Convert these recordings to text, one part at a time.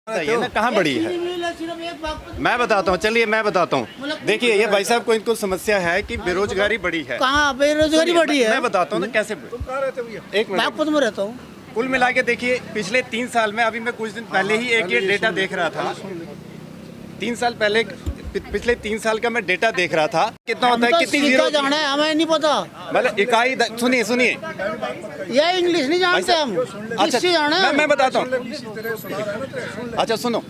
बताइए ना कहाँ बड़ी है। मैं बताता हूँ, चलिए मैं बताता हूँ। देखिए ये भाई साहब को इनको समस्या है कि बेरोजगारी बढ़ी है। कहाँ बेरोजगारी बढ़ी है? मैं बताता हूँ ना कैसे। एक मिनट, नागपुर में रहता हूँ। कुल मिला के देखिए पिछले 3 साल में, अभी मैं कुछ दिन पहले ही एक ये डेटा देख रहा था, 3 साल पहले, पिछले 3 साल का मैं डेटा देख रहा था, कितना होता है, कितनी जीरो जाना है हमें नहीं पता। मतलब इकाई। सुनिए सुनिए, ये इंग्लिश नहीं जानते हम। अच्छा जाना है मैं बताता हूँ। अच्छा सुनो,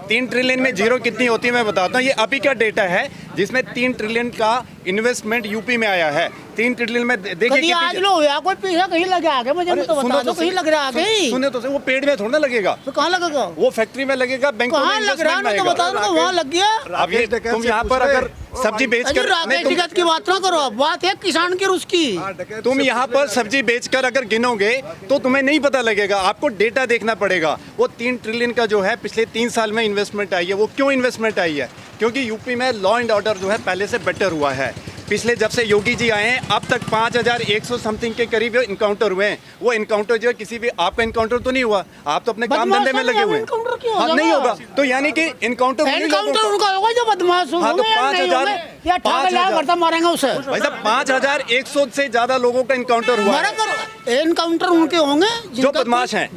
3 ट्रिलियन में जीरो कितनी होती है मैं बताता हूँ। ये अभी का डेटा है जिसमें 3 ट्रिलियन का इन्वेस्टमेंट यूपी में आया है। 3 ट्रिलियन में देखिए आज लो या कोई पैसा कहीं लगे आगे, मुझे तो बता दो कहीं लग रहा आगे। सुनो तो वो पेड़ में थोड़ा ना लगेगा, तो कहाँ लगेगा? वो फैक्ट्री में लगेगा, बैंक कहाँ लग रहा है तो बता दो, वहाँ लग गया। अब ये तुम यहाँ पर अगर सब्जी बेचकर, राकेश टिकट की बात ना करो, बात है किसान की उसकी। तुम यहाँ पर सब्जी बेचकर अगर गिनोगे तो तुम्हें नहीं पता लगेगा, आपको डेटा देखना पड़ेगा। वो 3 ट्रिलियन का जो है पिछले 3 साल में इन्वेस्टमेंट आई है। वो क्यों इन्वेस्टमेंट आई है? क्योंकि यूपी में लॉ एंड ऑर्डर जो है पहले से बेटर हुआ है। पिछले जब से योगी जी आए हैं अब तक 5100 समथिंग के करीब इनकाउंटर हुए हैं। वो इनकाउंटर जो है किसी भी, आपका इनकाउंटर तो नहीं हुआ, आप तो अपने काम धंधे में लगे हुए हैं। हाँ, नहीं होगा तो यानी कि इनकाउंटर उनका होगा जो बदमाश होगा। हाँ, तो 5000 मारेंगे उसे। भाई साहब 5100 से ज्यादा लोगों का इनकाउंटर हुआ है। एनकाउंटर उनके होंगे जो बदमाश हैं।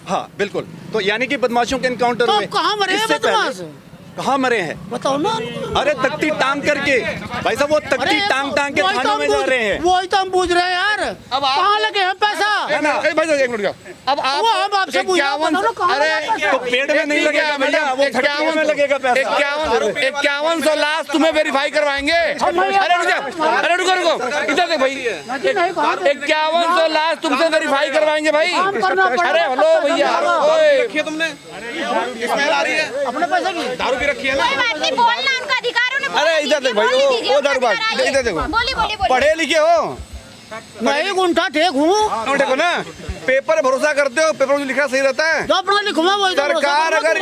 हाँ बिल्कुल, तो यानी कि बदमाशों के इनकाउंटर हुए। कहाँ मरे हैं बदमाश? कहाँ मरे हैं बताओ ना। अरे तख्ती टांग करके भाई साहब, वो तख्ती टांग के थानों में जा रहे हैं। वही तो हम पूछ रहे हैं यार, अब कहाँ लगे हैं पैसा? अब आप आपसे अरे तो पेड़ में नहीं लगेगा भैया, वो फैक्ट्री में लगेगा पैसा। 5100 लाश तुम्हें वेरीफाई करवाएंगे। अरे रुको इधर देख भाई, 5100 लाश तुमसे वेरीफाई करवाएंगे भाई। अरे हेलो भैया, रखिए तुमने अपने पैसे की दारू भी रखी है ना। कोई बात नहीं, बोलना उनका अधिकार है। अरे इधर देख भाई, वो दारू बात, इधर देखो, पढ़े लिखे हो, मैं गुंठा ठेक हूँ। देखो ना, पेपर भरोसा करते हो, पेपर में जो लिखा सही रहता है। जो पढ़ा लिखूंगा वही सरकार अगर,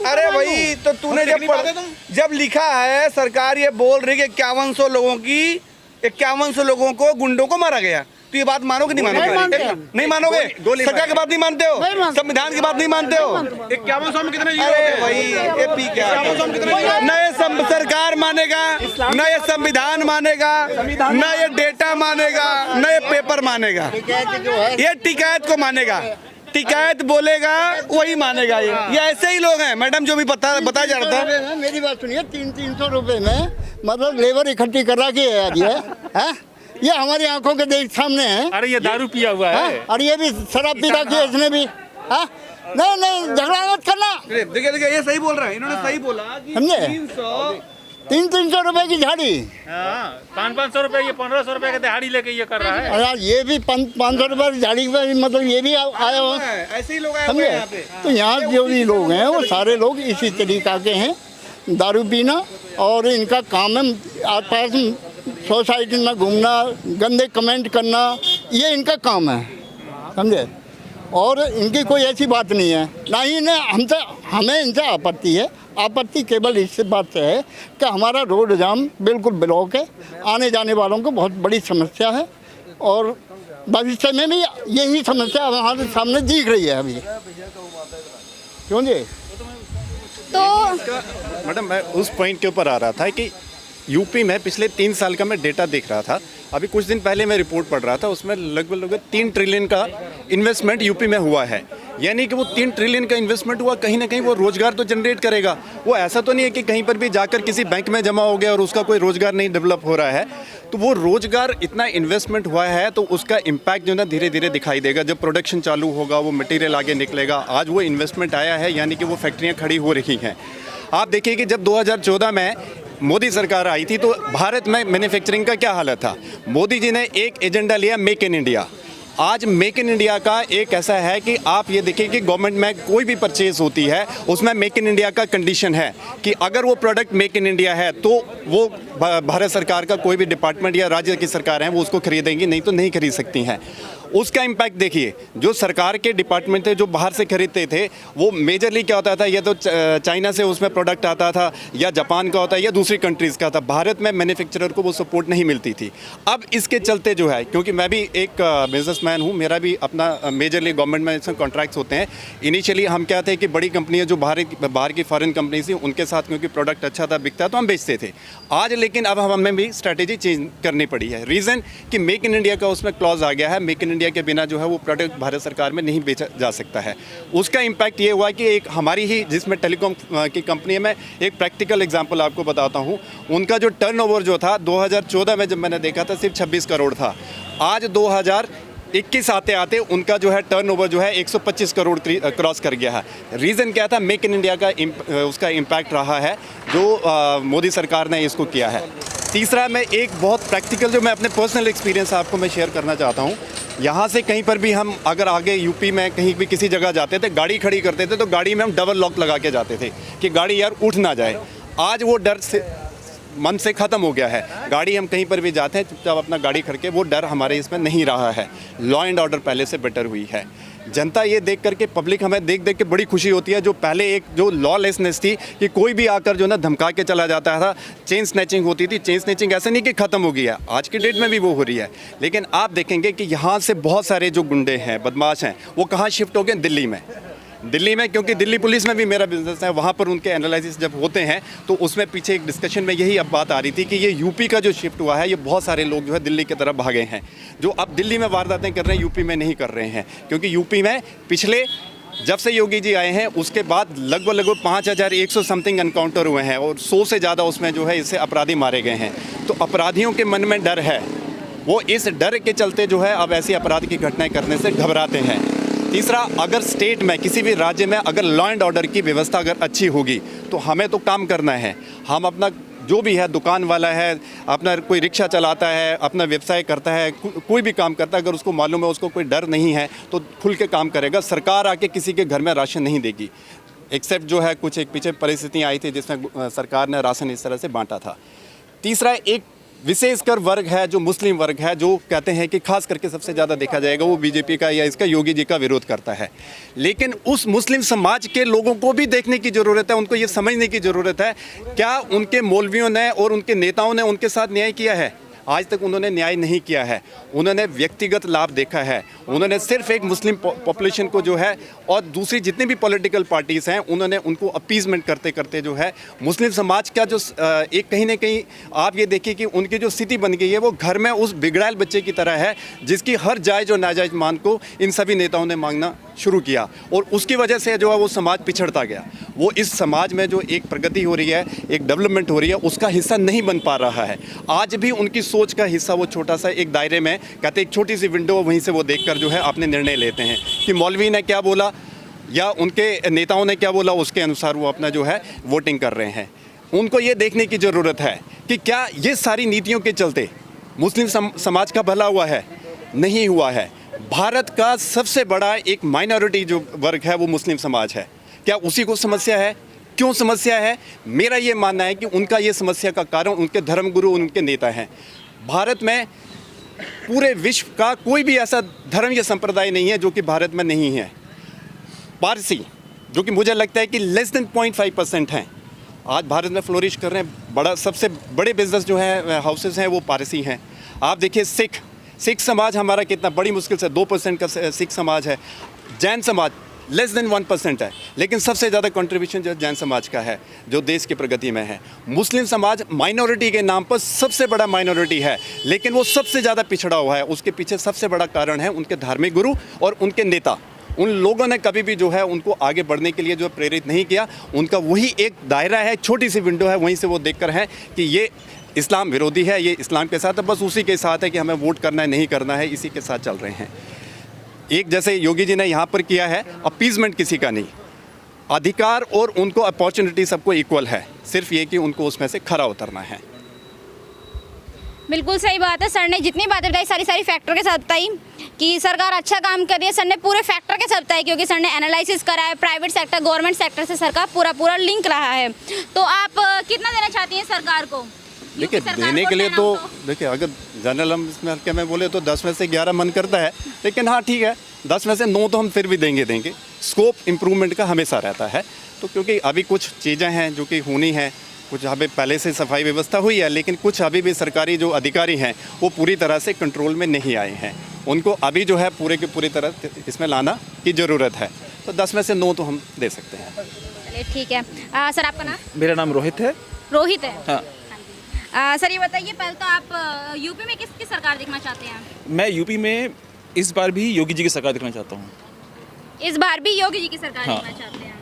अरे भाई तो तूने जब लिखा है, सरकार ये बोल रही है कि 5100 लोगों की, 5100 लोगों को गुंडों को मारा गया, तो ये बात मानोगे नहीं मानोगे? नहीं मानोगे? सरकार की बात नहीं मानते हो, संविधान की बात नहीं मानते हो। 5100 में कितने? अरे भाई ये पी क्या, नए सरकार मानेगा, नए संविधान मानेगा, नए डेटा मानेगा, नए पेपर मानेगा, ये टिकैत को मानेगा। टिकैत बोलेगा वही मानेगा। ये ऐसे ही लोग हैं मैडम, जो भी बताया जा रहा था। मेरी बात सुनिए, 300 रुपए में मतलब लेबर इकट्ठी कर रखी है यार, ये हमारी आंखों के देख सामने है। अरे ये दारू पिया हुआ है। और ये भी शराब पी रखी है इसने भी। नहीं झगड़ा मत करना। देखिए ये सही बोल रहा है, इन्होंने सही बोला कि समझे? 300 रुपए की झाड़ी, 500 रुपए, ये 1500 रुपए का दिहाड़ी लेके ये कर रहा है। यार ये भी 500 रुपए की झाड़ी पे, मतलब ये भी आया हो, ऐसे ही लोग आए हुए हैं यहाँ पे। तो यहाँ जो भी लोग हैं वो सारे लोग इसी तरीका के हैं, दारू पीना और इनका काम है आस पास सोसाइटी में घूमना, गंदे कमेंट करना, ये इनका काम है, समझे? और इनकी कोई ऐसी बात नहीं है, ना ही हमें इनसे आपत्ति है। आपत्ति केवल इस बात से है कि हमारा रोड जाम बिल्कुल ब्लॉक है, आने जाने वालों को बहुत बड़ी समस्या है और भविष्य में भी यही समस्या हमारे सामने दिख रही है अभी। क्यों जी? तो मैडम मैं उस पॉइंट के ऊपर आ रहा था कि यूपी में पिछले 3 साल का मैं डेटा देख रहा था। अभी कुछ दिन पहले मैं रिपोर्ट पढ़ रहा था, उसमें लगभग 3 ट्रिलियन का इन्वेस्टमेंट यूपी में हुआ है। यानी कि वो 3 ट्रिलियन का इन्वेस्टमेंट हुआ, कहीं ना कहीं वो रोजगार तो जनरेट करेगा। वो ऐसा तो नहीं है कि कहीं पर भी जाकर किसी बैंक में जमा हो गया और उसका कोई रोजगार नहीं डेवलप हो रहा है। तो वो रोजगार, इतना इन्वेस्टमेंट हुआ है तो उसका इम्पैक्ट जो ना धीरे धीरे दिखाई देगा। जब प्रोडक्शन चालू होगा, वो मटेरियल आगे निकलेगा। आज वो इन्वेस्टमेंट आया है, यानी कि वो फैक्ट्रियाँ खड़ी हो रही हैं। आप देखिए कि जब 2014 में मोदी सरकार आई थी तो भारत में मैन्युफैक्चरिंग का क्या हालत था। मोदी जी ने एक एजेंडा लिया, मेक इन इंडिया। आज मेक इन इंडिया का एक ऐसा है कि आप ये देखिए कि गवर्नमेंट में कोई भी परचेज होती है उसमें मेक इन इंडिया का कंडीशन है कि अगर वो प्रोडक्ट मेक इन इंडिया है तो वो भारत सरकार का कोई भी डिपार्टमेंट या राज्य की सरकार है वो उसको खरीदेंगी, नहीं तो नहीं खरीद सकती हैं। उसका इम्पैक्ट देखिए। जो सरकार के डिपार्टमेंट थे जो बाहर से खरीदते थे, वो मेजरली क्या होता था, या तो चाइना से उसमें प्रोडक्ट आता था, या जापान का होता है, या दूसरी कंट्रीज़ का था। भारत में मैन्युफैक्चरर को वो सपोर्ट नहीं मिलती थी। अब इसके चलते जो है, क्योंकि मैं भी एक बिजनेसमैन हूँ, मेरा भी अपना मेजरली गवर्नमेंट में इसमें कॉन्ट्रैक्ट्स होते हैं। इनिशियली हम क्या थे कि बड़ी कंपनियाँ जो बाहर की फॉरेन कंपनी थी, उनके साथ क्योंकि प्रोडक्ट अच्छा था, बिकता, तो हम बेचते थे। आज लेकिन अब हमें भी स्ट्रैटेजी चेंज करनी पड़ी है। रीज़न कि मेक इन इंडिया का उसमें क्लॉज आ गया है। मेक इन इंडिया के बिना जो है वो प्रोडक्ट भारत सरकार में नहीं बेचा जा सकता है। उसका इम्पैक्ट ये हुआ कि एक हमारी ही जिसमें टेलीकॉम की कंपनी है, मैं एक प्रैक्टिकल एग्जांपल आपको बताता हूँ। उनका जो टर्नओवर जो था 2014 में जब मैंने देखा था सिर्फ 26 करोड़ था। आज 2021 आते आते उनका जो है टर्नओवर जो है 125 करोड़ क्रॉस कर गया है। रीज़न क्या था? मेक इन इंडिया का उसका इम्पैक्ट रहा है जो मोदी सरकार ने इसको किया है। तीसरा, मैं एक बहुत प्रैक्टिकल जो मैं अपने पर्सनल एक्सपीरियंस आपको मैं शेयर करना चाहता हूँ। यहाँ से कहीं पर भी हम अगर आगे यूपी में कहीं भी किसी जगह जाते थे, गाड़ी खड़ी करते थे तो गाड़ी में हम डबल लॉक लगा के जाते थे कि गाड़ी यार उठ ना जाए। आज वो डर से मन से ख़त्म हो गया है। गाड़ी हम कहीं पर भी जाते हैं चुपचाप अपना गाड़ी खड़ के, वो डर हमारे इसमें नहीं रहा है। लॉ एंड ऑर्डर पहले से बेटर हुई है। जनता ये देख करके, पब्लिक हमें देख देख के बड़ी खुशी होती है। जो पहले एक जो लॉलेसनेस थी कि कोई भी आकर जो ना धमका के चला जाता था, चेन स्नैचिंग होती थी। चेन स्नैचिंग ऐसे नहीं कि ख़त्म हो गया, आज की डेट में भी वो हो रही है। लेकिन आप देखेंगे कि यहाँ से बहुत सारे जो गुंडे हैं, बदमाश हैं, वो कहाँ शिफ्ट हो गए? दिल्ली में, क्योंकि दिल्ली पुलिस में भी मेरा बिजनेस है। वहाँ पर उनके एनालिसिस जब होते हैं तो उसमें पीछे एक डिस्कशन में यही अब बात आ रही थी कि ये यूपी का जो शिफ्ट हुआ है, ये बहुत सारे लोग जो है दिल्ली की तरफ भागे हैं, जो अब दिल्ली में वारदातें कर रहे हैं, यूपी में नहीं कर रहे हैं। क्योंकि यूपी में पिछले जब से योगी जी आए हैं उसके बाद लगभग 5100 समथिंग एनकाउंटर हुए हैं और 100 से ज़्यादा उसमें जो है इससे अपराधी मारे गए हैं। तो अपराधियों के मन में डर है, वो इस डर के चलते जो है अब ऐसी अपराध की घटनाएं करने से घबराते हैं। तीसरा, अगर स्टेट में किसी भी राज्य में अगर लॉ एंड ऑर्डर की व्यवस्था अगर अच्छी होगी तो हमें तो काम करना है। हम अपना जो भी है, दुकान वाला है, अपना कोई रिक्शा चलाता है, अपना व्यवसाय करता है, कोई भी काम करता है, अगर उसको मालूम है, उसको कोई डर नहीं है तो खुल के काम करेगा। सरकार आके किसी के घर में राशन नहीं देगी, एक्सेप्ट जो है कुछ एक पीछे परिस्थितियाँ आई थी जिसमें सरकार ने राशन इस तरह से बांटा था। तीसरा, एक विशेषकर वर्ग है जो मुस्लिम वर्ग है, जो कहते हैं कि खास करके सबसे ज़्यादा देखा जाएगा वो बीजेपी का या इसका योगी जी का विरोध करता है। लेकिन उस मुस्लिम समाज के लोगों को भी देखने की ज़रूरत है, उनको ये समझने की ज़रूरत है क्या उनके मौलवियों ने और उनके नेताओं ने उनके साथ न्याय किया है? आज तक उन्होंने न्याय नहीं किया है। उन्होंने व्यक्तिगत लाभ देखा है। उन्होंने सिर्फ एक मुस्लिम पॉपुलेशन को जो है और दूसरी जितनी भी पॉलिटिकल पार्टीज़ हैं उन्होंने उनको अपीजमेंट करते करते जो है मुस्लिम समाज का जो एक कहीं ना कहीं आप ये देखिए कि उनकी जो स्थिति बन गई है वो घर में उस बिगड़ायल बच्चे की तरह है जिसकी हर जायज़ और नाजायज़ मांग को इन सभी नेताओं ने मांगना शुरू किया और उसकी वजह से जो है वो समाज पिछड़ता गया। वो इस समाज में जो एक प्रगति हो रही है, एक डेवलपमेंट हो रही है, उसका हिस्सा नहीं बन पा रहा है। आज भी उनकी सोच का हिस्सा वो छोटा सा एक दायरे में, कहते एक छोटी सी विंडो, वहीं से वो देखकर जो है अपने निर्णय लेते हैं कि मौलवी ने क्या बोला या उनके नेताओं ने क्या बोला, उसके अनुसार वो अपना जो है वोटिंग कर रहे हैं। उनको ये देखने की ज़रूरत है कि क्या ये सारी नीतियों के चलते मुस्लिम समाज का भला हुआ है? नहीं हुआ है। भारत का सबसे बड़ा एक माइनॉरिटी जो वर्ग है वो मुस्लिम समाज है। क्या उसी को समस्या है? क्यों समस्या है? मेरा ये मानना है कि उनका ये समस्या का कारण उनके धर्मगुरु, उनके नेता हैं। भारत में पूरे विश्व का कोई भी ऐसा धर्म या संप्रदाय नहीं है जो कि भारत में नहीं है। पारसी, जो कि मुझे लगता है कि लेस देन 0.5% हैं, आज भारत में फ्लोरिश कर रहे हैं। बड़ा सबसे बड़े बिजनेस जो है हाउसेस हैं वो पारसी हैं। आप देखिए सिख समाज हमारा कितना बड़ी मुश्किल से 2% का सिख समाज है। जैन समाज लेस देन 1% है, लेकिन सबसे ज़्यादा कंट्रीब्यूशन जो जैन समाज का है जो देश की प्रगति में है। मुस्लिम समाज माइनॉरिटी के नाम पर सबसे बड़ा माइनॉरिटी है, लेकिन वो सबसे ज़्यादा पिछड़ा हुआ है। उसके पीछे सबसे बड़ा कारण है उनके धार्मिक गुरु और उनके नेता। उन लोगों ने कभी भी जो है उनको आगे बढ़ने के लिए जो प्रेरित नहीं किया। उनका वही एक दायरा है, छोटी सी विंडो है, वहीं से वो देखकर है कि ये इस्लाम विरोधी है, ये इस्लाम के साथ है, बस उसी के साथ है कि हमें वोट करना है, नहीं करना है, इसी के साथ चल रहे हैं। एक जैसे योगी जी ने यहाँ पर किया है, अपीजमेंट किसी का नहीं, अधिकार और उनको अपॉर्चुनिटी सबको इक्वल है, सिर्फ ये कि उनको उसमें से खरा उतरना है। बिल्कुल सही बात है। सर ने जितनी बातें बताई सारी फैक्टर के साथ बताई कि सरकार अच्छा काम कर रही है। सर ने पूरे फैक्टर के साथ बताया क्योंकि सर ने एनालिसिस करा है। प्राइवेट सेक्टर गवर्नमेंट सेक्टर से सर का पूरा लिंक रहा है। तो आप कितना देना चाहती हैं सरकार को? देखिए, देने के लिए तो देखिए, अगर जनरल हम इसमें हल्के में बोले तो 10 में से 11 मन करता है, लेकिन हाँ ठीक है, 10 में से 9 तो हम फिर भी देंगे। स्कोप इम्प्रूवमेंट का हमेशा रहता है, तो क्योंकि अभी कुछ चीज़ें हैं जो कि होनी है, कुछ अभी पहले से सफाई व्यवस्था हुई है, लेकिन कुछ अभी भी सरकारी जो अधिकारी हैं वो पूरी तरह से कंट्रोल में नहीं आए हैं। उनको अभी जो है पूरे की पूरी तरह इसमें लाना की ज़रूरत है। तो 10 में से 9 तो हम दे सकते हैं। चलिए ठीक है। सर आपका नाम? मेरा नाम रोहित है। रोहित है। हाँ। सर ये बताइए, पहले तो आप यूपी में किसकी सरकार देखना चाहते हैं? मैं यूपी में इस बार भी योगी जी की सरकार देखना चाहता हूँ। इस बार भी योगी जी की सरकार हाँ। देखना चाहते हैं?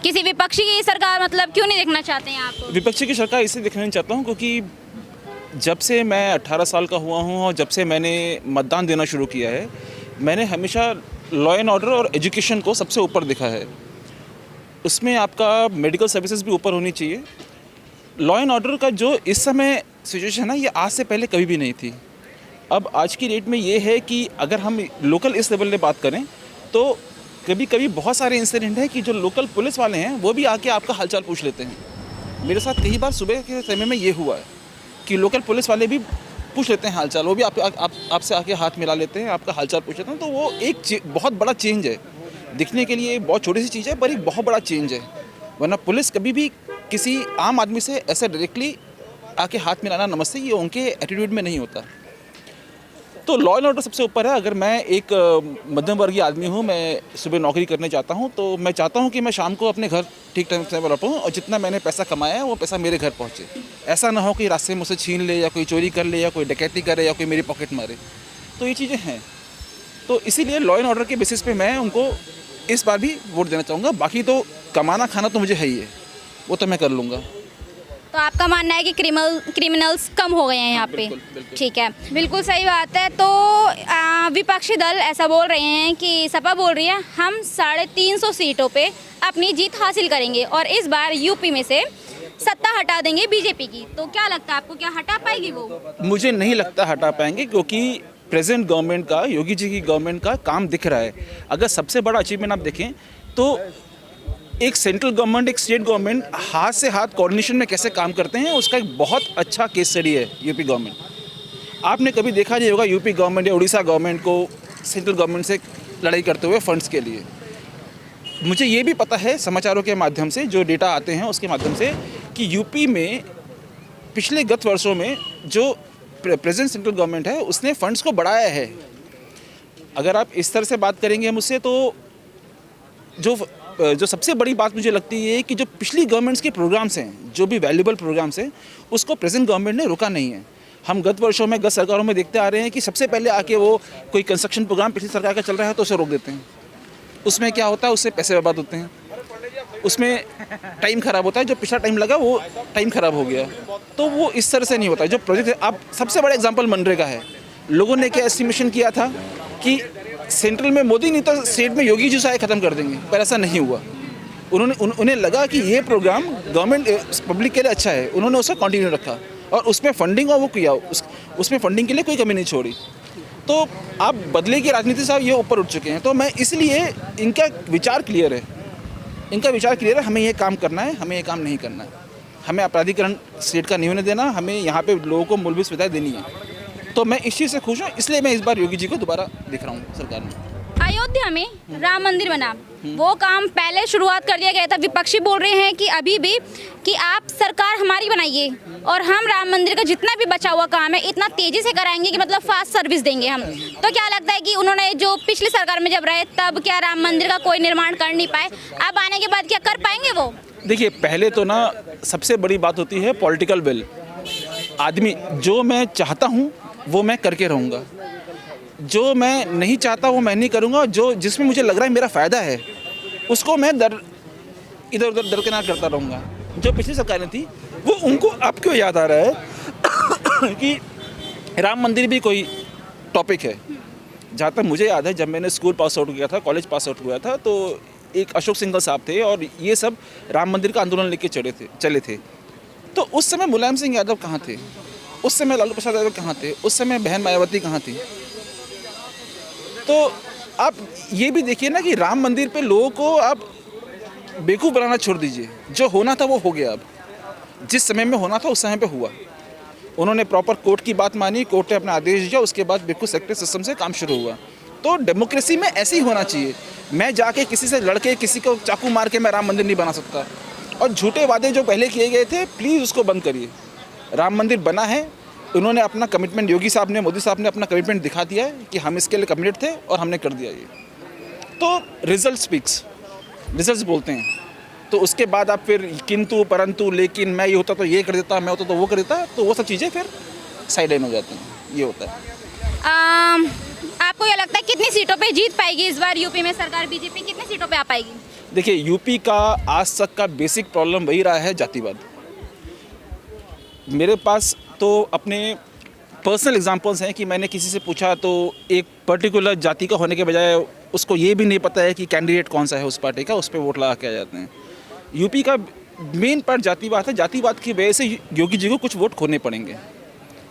किसी विपक्षी की सरकार मतलब क्यों नहीं देखना चाहते हैं आप? विपक्षी की सरकार इसलिए देखना चाहता हूँ क्योंकि जब से मैं 18 साल का हुआ हूँ और जब से मैंने मतदान देना शुरू किया है, मैंने हमेशा लॉ एंड ऑर्डर और एजुकेशन को सबसे ऊपर देखा है। उसमें आपका मेडिकल सर्विसेज भी ऊपर होनी चाहिए। लॉ एंड ऑर्डर का जो इस समय सिचुएशन है ना, ये आज से पहले कभी भी नहीं थी। अब आज की डेट में ये है कि अगर हम लोकल इस लेवल पे बात करें तो कभी कभी बहुत सारे इंसिडेंट हैं कि जो लोकल पुलिस वाले हैं वो भी आके आपका हालचाल पूछ लेते हैं। मेरे साथ कई बार सुबह के समय में ये हुआ है कि लोकल पुलिस वाले भी पूछ लेते हैं हालचाल, वो भी आपसे आके हाथ मिला लेते हैं, आपका हालचाल पूछ लेते हैं। तो वो एक बहुत बड़ा चेंज है। दिखने के लिए बहुत छोटी सी चीज़ है पर एक बहुत बड़ा चेंज है। वरना पुलिस कभी भी किसी आम आदमी से ऐसे डायरेक्टली आके हाथ मिलाना, नमस्ते, ये उनके एटीट्यूड में नहीं होता। तो लॉ एंड ऑर्डर सबसे ऊपर है। अगर मैं एक मध्यम वर्गीय आदमी हूँ, मैं सुबह नौकरी करने जाता हूँ, तो मैं चाहता हूँ कि मैं शाम को अपने घर ठीक टाइम से लौटूँ और जितना मैंने पैसा कमाया है वो पैसा मेरे घर पहुँचे। ऐसा ना हो कि रास्ते में मुझसे छीन ले या कोई चोरी कर ले या कोई डकैती करे या कोई मेरी पॉकेट मारे। तो ये चीज़ें हैं। तो इसीलिए लॉ एंड ऑर्डर के बेसिस पे मैं उनको इस बार भी वोट देना चाहूँगा। बाकी तो कमाना खाना तो मुझे है ही है, वो तो मैं कर लूँगा। तो आपका मानना है कि क्रिमिनल्स कम हो गए हैं यहाँ पे? ठीक है, बिल्कुल सही बात है। तो विपक्षी दल ऐसा बोल रहे हैं कि सपा बोल रही है हम 350 सीटों पे अपनी जीत हासिल करेंगे और इस बार यूपी में से सत्ता हटा देंगे बीजेपी की। तो क्या लगता है आपको, क्या हटा पाएगी वो? मुझे नहीं लगता हटा पाएंगे, क्योंकि प्रेजेंट गवर्नमेंट का, योगी जी की गवर्नमेंट का काम दिख रहा है। अगर सबसे बड़ा अचीवमेंट आप देखें तो एक सेंट्रल गवर्नमेंट, एक स्टेट गवर्नमेंट हाथ से हाथ कोऑर्डिनेशन में कैसे काम करते हैं, उसका एक बहुत अच्छा केस स्टडी है यूपी गवर्नमेंट। आपने कभी देखा नहीं होगा यूपी गवर्नमेंट या उड़ीसा गवर्नमेंट को सेंट्रल गवर्नमेंट से लड़ाई करते हुए फंड्स के लिए। मुझे ये भी पता है समाचारों के माध्यम से, जो डेटा आते हैं उसके माध्यम से, कि यूपी में पिछले गत वर्षों में जो प्रेजेंट सेंट्रल गवर्नमेंट है उसने फंड्स को बढ़ाया है। अगर आप इस तरह से बात करेंगे मुझसे, तो जो सबसे बड़ी बात मुझे लगती है कि जो पिछली गवर्नमेंट्स के प्रोग्राम्स हैं, जो भी वैल्यूबल प्रोग्राम्स हैं, उसको प्रेजेंट गवर्नमेंट ने रोका नहीं है। हम गत वर्षों में, गत सरकारों में देखते आ रहे हैं कि सबसे पहले आके वो कोई कंस्ट्रक्शन प्रोग्राम पिछली सरकार का चल रहा है तो उसे रोक देते हैं। उसमें क्या होता है, उससे पैसे बर्बाद होते हैं, उसमें टाइम ख़राब होता है। जो पिछला टाइम लगा वो टाइम ख़राब हो गया। तो वो इस तरह से नहीं होता। जो प्रोजेक्ट है, आप सबसे बड़ा एग्जाम्पल मनरेगा है। लोगों ने क्या एस्टिमेशन किया था कि सेंट्रल में मोदी नहीं तो स्टेट में योगी जी सारे ख़त्म कर देंगे, पर ऐसा नहीं हुआ। उन्हें लगा कि ये प्रोग्राम गवर्नमेंट पब्लिक के लिए अच्छा है, उन्होंने उसको कंटिन्यू रखा और उसमें फंडिंग और वो किया, उसमें फंडिंग के लिए कोई कमी नहीं छोड़ी। तो आप बदले की राजनीति से ये ऊपर उठ चुके हैं। तो मैं इसलिए, इनका विचार क्लियर है, हमें ये काम करना है, हमें ये काम नहीं करना है। हमें अपराधीकरण स्टेट का नहीं होने देना, हमें यहाँ पे लोगों को मूलभूत सुविधाएं देनी है। तो मैं इस चीज़ से खुश हूँ, इसलिए मैं इस बार योगी जी को दोबारा दिख रहा हूँ सरकार में। अयोध्या में राम मंदिर बना, वो काम पहले शुरुआत कर दिया गया था। विपक्षी बोल रहे हैं कि अभी भी कि आप सरकार हमारी बनाइए और हम राम मंदिर का जितना भी बचा हुआ काम है इतना तेजी से कराएंगे कि मतलब फास्ट सर्विस देंगे हम। तो क्या लगता है कि उन्होंने जो पिछली सरकार में जब रहे तब क्या राम मंदिर का कोई निर्माण कर नहीं पाए, अब आने के बाद क्या कर पाएंगे वो? देखिए, पहले तो ना सबसे बड़ी बात होती है पॉलिटिकल विल। आदमी, जो मैं चाहता हूँ वो मैं करके रहूँगा, जो मैं नहीं चाहता वो मैं नहीं करूँगा, जो जिसमें मुझे लग रहा है मेरा फ़ायदा है उसको मैं इधर उधर दरकिनार करता रहूँगा। जो पिछली सरकारें थी वो, उनको अब क्यों याद आ रहा है कि राम मंदिर भी कोई टॉपिक है। जहाँ तक मुझे याद है, जब मैंने स्कूल पास आउट किया था, कॉलेज पास आउट हुआ था, तो एक अशोक सिंघल साहब थे और ये सब राम मंदिर का आंदोलन लेके चले थे। तो उस समय मुलायम सिंह यादव कहाँ थे, उस समय लालू प्रसाद यादव कहाँ थे, उस समय बहन मायावती कहाँ थी? तो आप ये भी देखिए ना कि राम मंदिर पे लोगों को आप बेवकूफ़ बनाना छोड़ दीजिए। जो होना था वो हो गया। अब जिस समय में होना था उस समय पे हुआ। उन्होंने प्रॉपर कोर्ट की बात मानी, कोर्ट ने अपना आदेश दिया, उसके बाद बिल्कुल सेक्टर सिस्टम से काम शुरू हुआ। तो डेमोक्रेसी में ऐसे ही होना चाहिए। मैं जाके किसी से लड़के किसी को चाकू मार के मैं राम मंदिर नहीं बना सकता। और झूठे वादे जो पहले किए गए थे प्लीज़ उसको बंद करिए। राम मंदिर बना है, उन्होंने अपना कमिटमेंट, योगी साहब ने, मोदी साहब ने अपना कमिटमेंट दिखा दिया है कि हम इसके लिए कमिटेड थे और हमने कर दिया ये। तो रिजल्ट स्पीक्स, रिजल्ट्स बोलते हैं। तो उसके बाद आप फिर किंतु परंतु लेकिन मैं ये होता तो ये कर देता, मैं होता तो वो कर देता, तो वो सब चीज़ें फिर साइड लाइन हो जाती हैं। ये होता है। आपको क्या लगता है कितनी सीटों पे जीत पाएगी इस बार यूपी में सरकार? बीजेपी कितनी सीटों पे आ पाएगी? देखिए, यूपी का आज तक का बेसिक प्रॉब्लम वही रहा है, जातिवाद। मेरे पास तो अपने पर्सनल एग्जांपल्स हैं कि मैंने किसी से पूछा तो एक पर्टिकुलर जाति का होने के बजाय उसको ये भी नहीं पता है कि कैंडिडेट कौन सा है उस पार्टी का, उस पर वोट लगा के आ जाते हैं। यूपी का मेन पार्ट जातिवाद है। जातिवाद की वजह से योगी जी को कुछ वोट खोने पड़ेंगे,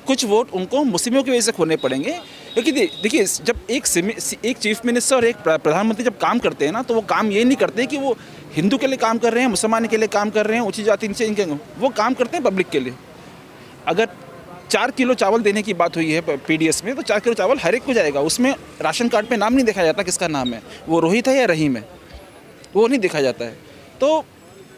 कुछ वोट उनको मुस्लिमों की वजह से खोने पड़ेंगे। क्योंकि देखिए, जब एक चीफ मिनिस्टर और एक प्रधानमंत्री जब काम करते हैं ना, तो वो काम ये नहीं करते कि वो हिंदू के लिए काम कर रहे हैं, मुसलमान के लिए काम कर रहे हैं, ऊंची जाति नीचे इनके, वो काम करते हैं पब्लिक के लिए। अगर 4 किलो चावल देने की बात हुई है पीडीएस में, तो 4 किलो चावल हर एक को जाएगा। उसमें राशन कार्ड पे नाम नहीं देखा जाता किसका नाम है, वो रोहित है या रहीम है, वो नहीं देखा जाता है। तो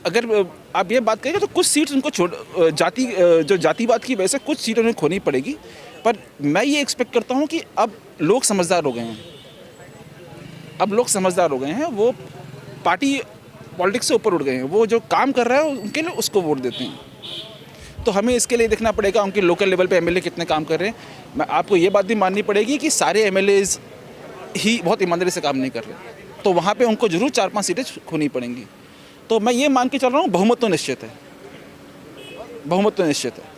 अगर आप ये बात करेंगे तो कुछ सीट्स उनको जो जातिवाद की वजह से कुछ सीट उन्हें खोनी पड़ेगी। पर मैं ये एक्सपेक्ट करता हूँ कि अब लोग समझदार हो गए हैं, अब लोग समझदार हो गए हैं, वो पार्टी पॉलिटिक्स से ऊपर उठ गए हैं, वो जो काम कर रहा है उनके लिए उसको वोट देते हैं। तो हमें इसके लिए देखना पड़ेगा उनके लोकल लेवल पे एमएलए कितने काम कर रहे हैं। मैं आपको ये बात भी माननी पड़ेगी कि सारे एमएलएज ही बहुत ईमानदारी से काम नहीं कर रहे, तो वहाँ पे उनको जरूर 4-5 सीटें खोनी पड़ेंगी। तो मैं ये मान के चल रहा हूँ बहुमत तो निश्चित है, बहुमत तो निश्चित है।